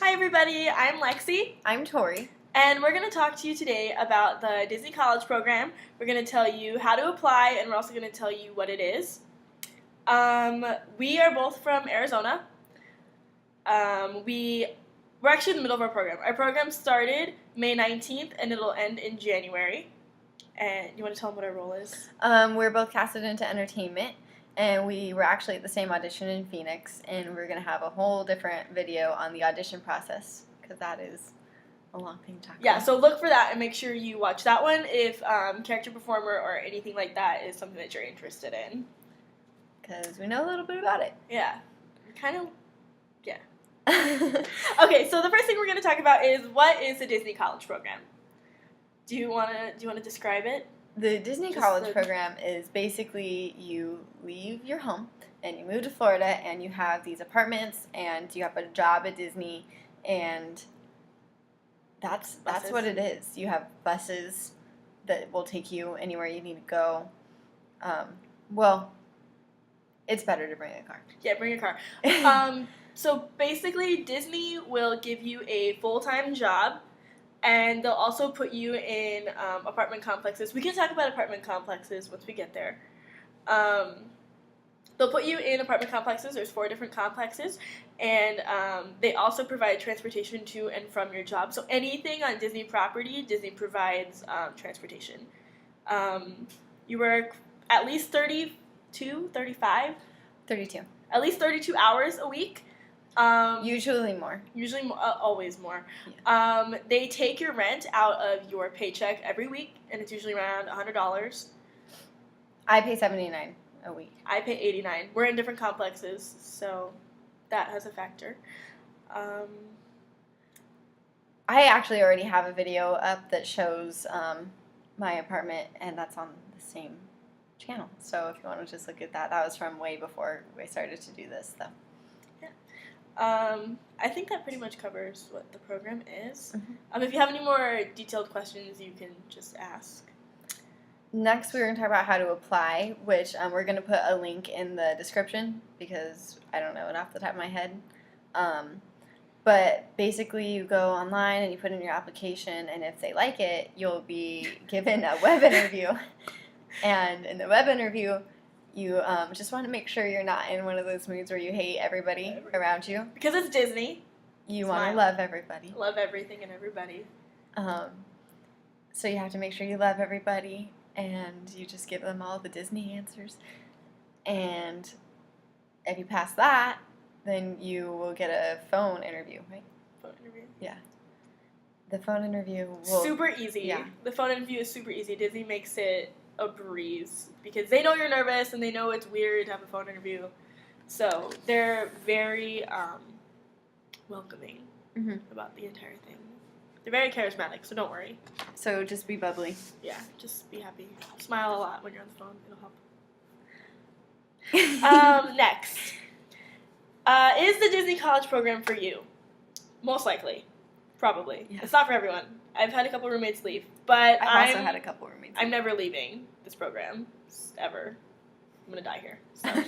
Hi everybody, I'm Lexi, I'm Tori. and we're going to talk to you today about the Disney College Program. We're going to tell you how to apply, and we're also going to tell you what it is. We are both from Arizona. We're actually in the middle of our program. Our program started May 19th, and it'll end in January. And you want to tell them what our role is? We're both casted into entertainment, and we were actually at the same audition in Phoenix, and we're going to have a whole different video on the audition process, because that is a long thing to talk about. Yeah, so look for that and make sure you watch that one if character performer or anything like that is something that you're interested in. Because we know a little bit about it. Yeah, kind of, yeah. Okay, so the first thing we're going to talk about is what is the Disney College Program? Do you want to describe it? The Disney College Program is basically you leave your home and you move to Florida and you have these apartments and you have a job at Disney, and that's what it is. You have buses that will take you anywhere you need to go. Well, it's better to bring a car. Yeah, bring a car. So basically, Disney will give you a full-time job, and they'll also put you in apartment complexes. We can talk about apartment complexes once we get there. They'll put you in apartment complexes. There's 4 different complexes, and they also provide transportation to and from your job. So anything on Disney property, Disney provides transportation. You work at least 32, 35? 32. At least 32 hours a week. Usually more. Always more. Yeah. They take your rent out of your paycheck every week, and it's usually around $100. I pay $79 a week. I pay $89. We're in different complexes, so that has a factor. I actually already have a video up that shows my apartment, and that's on the same channel. So if you want to just look at that, that was from way before we started to do this, though. I think that pretty much covers what the program is. Mm-hmm. If you have any more detailed questions, you can just ask. Next, we're going to talk about how to apply, which we're going to put a link in the description because I don't know it off the top of my head. But basically, you go online and you put in your application, and if they like it, you'll be given a web interview. And in the web interview, you just want to make sure you're not in one of those moods where you hate everybody around you. Because it's Disney. You want to love everybody. Love everything and everybody. So you have to make sure you love everybody, and you just give them all the Disney answers. And if you pass that, then you will get a phone interview, right? Phone interview? Yeah. The phone interview will... Super easy. Yeah. The phone interview is super easy. Disney makes it a breeze because they know you're nervous and they know it's weird to have a phone interview, so they're very welcoming about the entire thing. They're very charismatic, so don't worry. So just be bubbly. Yeah, just be happy. Smile a lot when you're on the phone. It'll help. Next, is the Disney College Program for you? Most likely, probably. Yeah. It's not for everyone. I've had a couple roommates leave, but I've also had a couple roommates. I'm never leaving this program, ever. I'm gonna die here. So.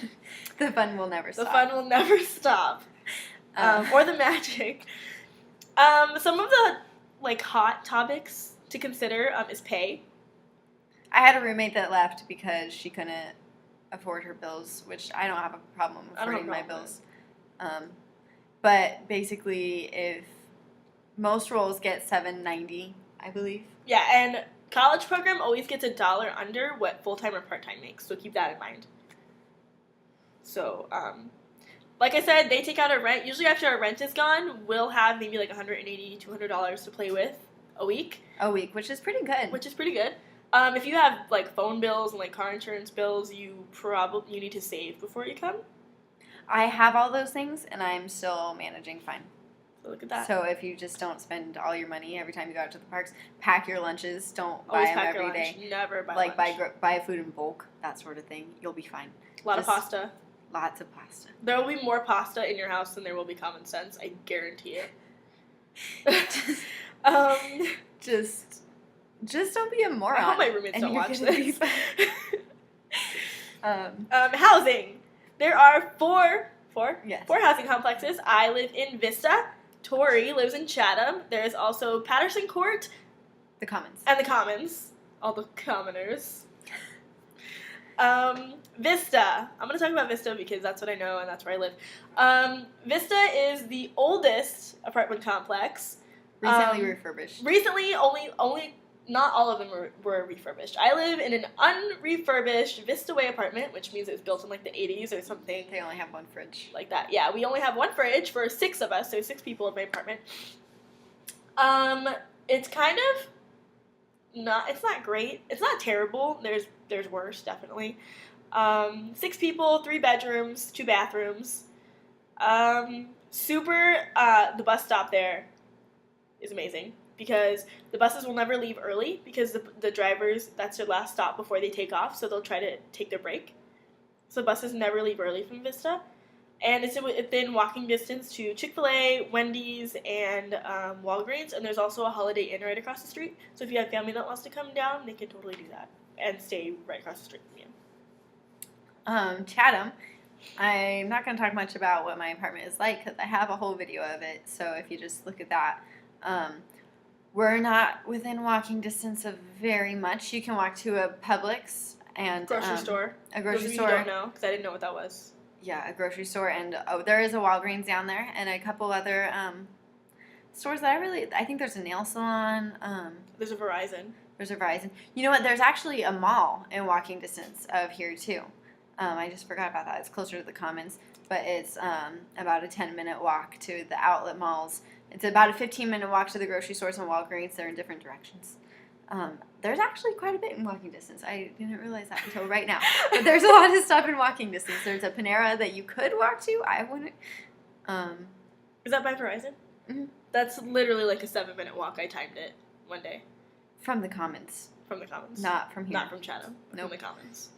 The fun will never stop. The fun will never stop, or the magic. Some of the hot topics to consider is pay. I had a roommate that left because she couldn't afford her bills, which I don't have a problem affording my bills. But basically, if most roles get $7.90, I believe. Yeah, and college program always gets $1 under what full-time or part-time makes, so keep that in mind. So, like I said, they take out our rent. Usually after our rent is gone, we'll have maybe $180, $200 to play with a week. A week, which is pretty good. If you have phone bills and car insurance bills, you need to save before you come. I have all those things, and I'm still managing fine. So look at that. So if you just don't spend all your money every time you go out to the parks, pack your lunches. Don't Always buy them pack every your lunch. day. Never buy lunch. Buy food in bulk, that sort of thing. You'll be fine. A lot of pasta. Lots of pasta. There will be more pasta in your house than there will be common sense. I guarantee it. Just don't be a moron. I hope my roommates don't watch this. Housing. There are four Yes. 4 housing complexes. I live in Vista. Tori lives in Chatham. There is also Patterson Court The Commons. and the Commons. All the commoners. Vista. I'm going to talk about Vista because that's what I know and that's where I live. Vista is the oldest apartment complex. Recently refurbished. Recently, only not all of them were refurbished. I live in an unrefurbished Vista Way apartment, which means it was built in like the 80s or something. They only have one fridge. Like that. Yeah, we only have one fridge for 6 of us, so 6 people in my apartment. It's kind of it's not great. It's not terrible. There's worse, definitely. 6 people, 3 bedrooms, 2 bathrooms. The bus stop there is amazing because the buses will never leave early because the drivers, that's their last stop before they take off, so they'll try to take their break. So buses never leave early from Vista. And it's within walking distance to Chick-fil-A, Wendy's, and Walgreens. And there's also a Holiday Inn right across the street. So if you have family that wants to come down, they can totally do that and stay right across the street from you. Chatham. I'm not going to talk much about what my apartment is like because I have a whole video of it. So if you just look at that, we're not within walking distance of very much. You can walk to a Publix and Grocery store. A grocery Those of store. you don't know because I didn't know what that was. Yeah, a grocery store, and there is a Walgreens down there, and a couple other stores that I think there's a nail salon. There's a Verizon. There's a Verizon. You know what? There's actually a mall in walking distance of here too. I just forgot about that. It's closer to the Commons, but it's about a 10-minute walk to the outlet malls. It's about a 15-minute walk to the grocery stores and Walgreens. They're in different directions. There's actually quite a bit in walking distance. I didn't realize that until right now. But there's a lot of stuff in walking distance. There's a Panera that you could walk to. I wouldn't. Is that by Verizon? Mm-hmm. That's literally like a 7-minute walk. I timed it one day. From the Commons. From the Commons. Not from here. Not from Chatham. Nope. From the Commons.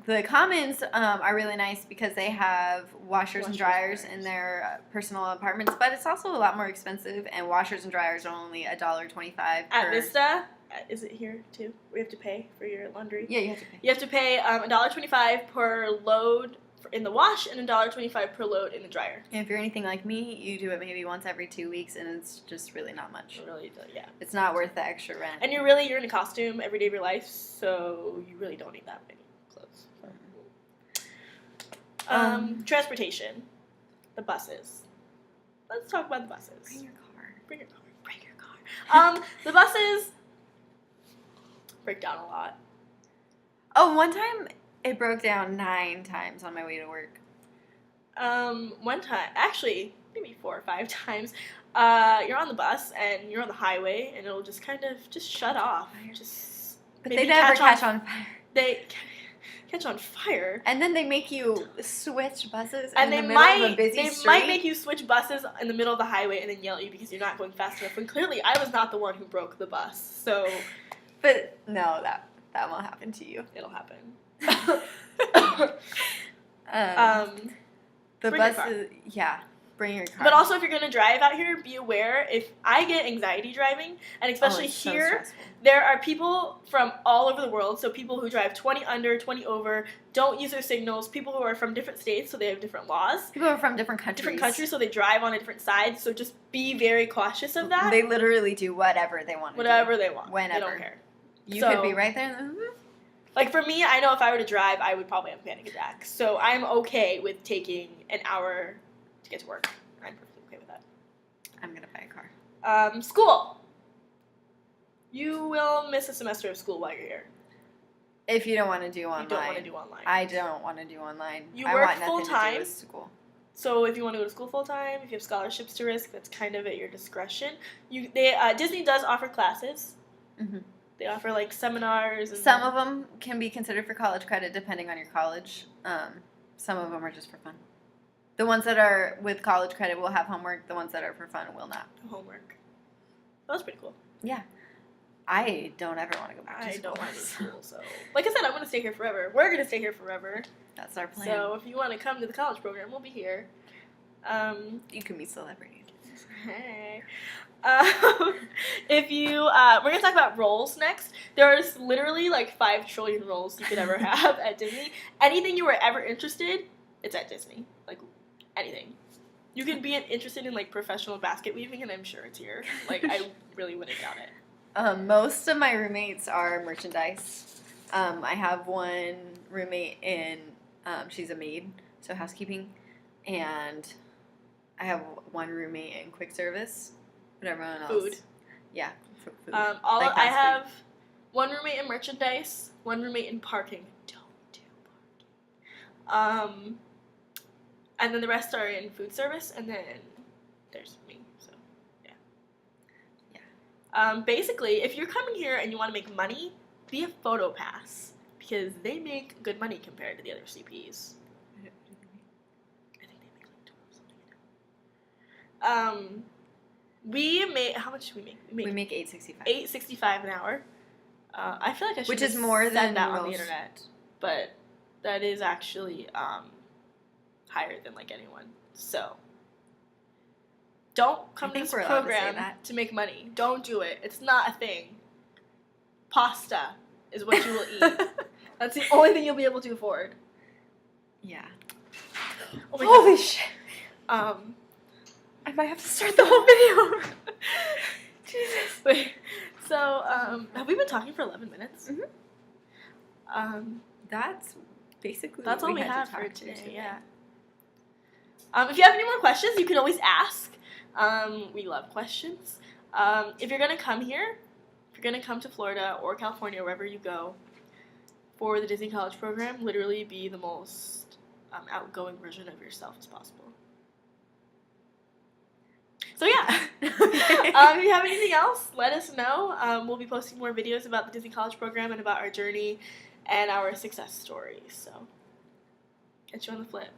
The Commons are really nice because they have washers and dryers in their personal apartments, but it's also a lot more expensive, and washers and dryers are only $1.25 At Vista, is it here too? We have to pay for your laundry? Yeah, you have to pay. You have to pay $1.25 per load in the wash and $1.25 per load in the dryer. And if you're anything like me, you do it maybe once every 2 weeks, and it's just really not much. It really, yeah. It's not worth the extra rent. And you're in a costume every day of your life, so you really don't need that many clothes. Transportation. The buses. Let's talk about the buses. Bring your car. Bring your car. Bring your car. The buses break down a lot. Oh, one time it broke down 9 times on my way to work. One time, actually, maybe 4 or 5 times, you're on the bus and you're on the highway and it'll just kind of just shut off. But they never catch on fire. They catch on fire. And then they make you switch buses and in the middle of a busy street. They might make you switch buses in the middle of the highway and then yell at you because you're not going fast enough. When clearly I was not the one who broke the bus. So, but no, that won't happen to you. It'll happen. The bring your buses, yeah, bring your car. But also, if you're going to drive out here, be aware. If I get anxiety driving, and especially here, there are people from all over the world. So people who drive 20 under, 20 over, don't use their signals. People who are from different states, so they have different laws. People are from different countries. So they drive on a different side. So just be very cautious of that. They literally do whatever they want to do. Whatever they want. Whenever. They don't care. You could be right there. Like, for me, I know if I were to drive, I would probably have a panic attack. So I'm okay with taking an hour to get to work. I'm perfectly okay with that. I'm going to buy a car. School. You will miss a semester of school while you're here. If you don't want to do online. You don't want to do online. I don't want to do online. You work want nothing full-time. to do with school. So if you want to go to school full-time, if you have scholarships to risk, that's kind of at your discretion. Disney does offer classes. Mm-hmm. They offer, like, seminars. And some of them can be considered for college credit depending on your college. Some of them are just for fun. The ones that are with college credit will have homework. The ones that are for fun will not. Homework. That was pretty cool. Yeah. I don't ever want to go back to school. I don't want to go to school, so... Like I said, I'm going to stay here forever. We're going to stay here forever. That's our plan. So if you want to come to the college program, we'll be here. You can be celebrities. Hey. We're going to talk about roles next. There's literally like 5 trillion roles you could ever have at Disney. Anything you were ever interested, it's at Disney. Like, anything. You could be interested in like professional basket weaving, and I'm sure it's here. Like I really wouldn't doubt it. Most of my roommates are merchandise. I have one roommate in, she's a maid, so housekeeping, and I have one roommate in quick service, but everyone else. Food. Yeah, food. I Like fast have one roommate in merchandise, one roommate in parking. Don't do parking. And then the rest are in food service, and then there's me. So, yeah. Basically, if you're coming here and you want to make money, be a PhotoPass because they make good money compared to the other CPs. I think they make like 12 something. We make, how much do we make? We make $8.65. $8.65 an hour. I feel like I should Which is more than that on the most. internet, but that is actually higher than like anyone. So don't come to this program to make money. Don't do it. It's not a thing. Pasta is what you will eat. That's the only thing you'll be able to afford. Yeah. Oh my Holy God. shit. I might have to start the whole video. Jesus. Wait. So, have we been talking for 11 minutes? Mm-hmm. That's basically that's what all we had to have talk for to today. Yeah. If you have any more questions, you can always ask. We love questions. If you're gonna come here, if you're gonna come to Florida or California, wherever you go, for the Disney College program, literally be the most outgoing version of yourself as possible. So yeah, if you have anything else, let us know. We'll be posting more videos about the Disney College program and about our journey and our success stories. So, catch you on the flip.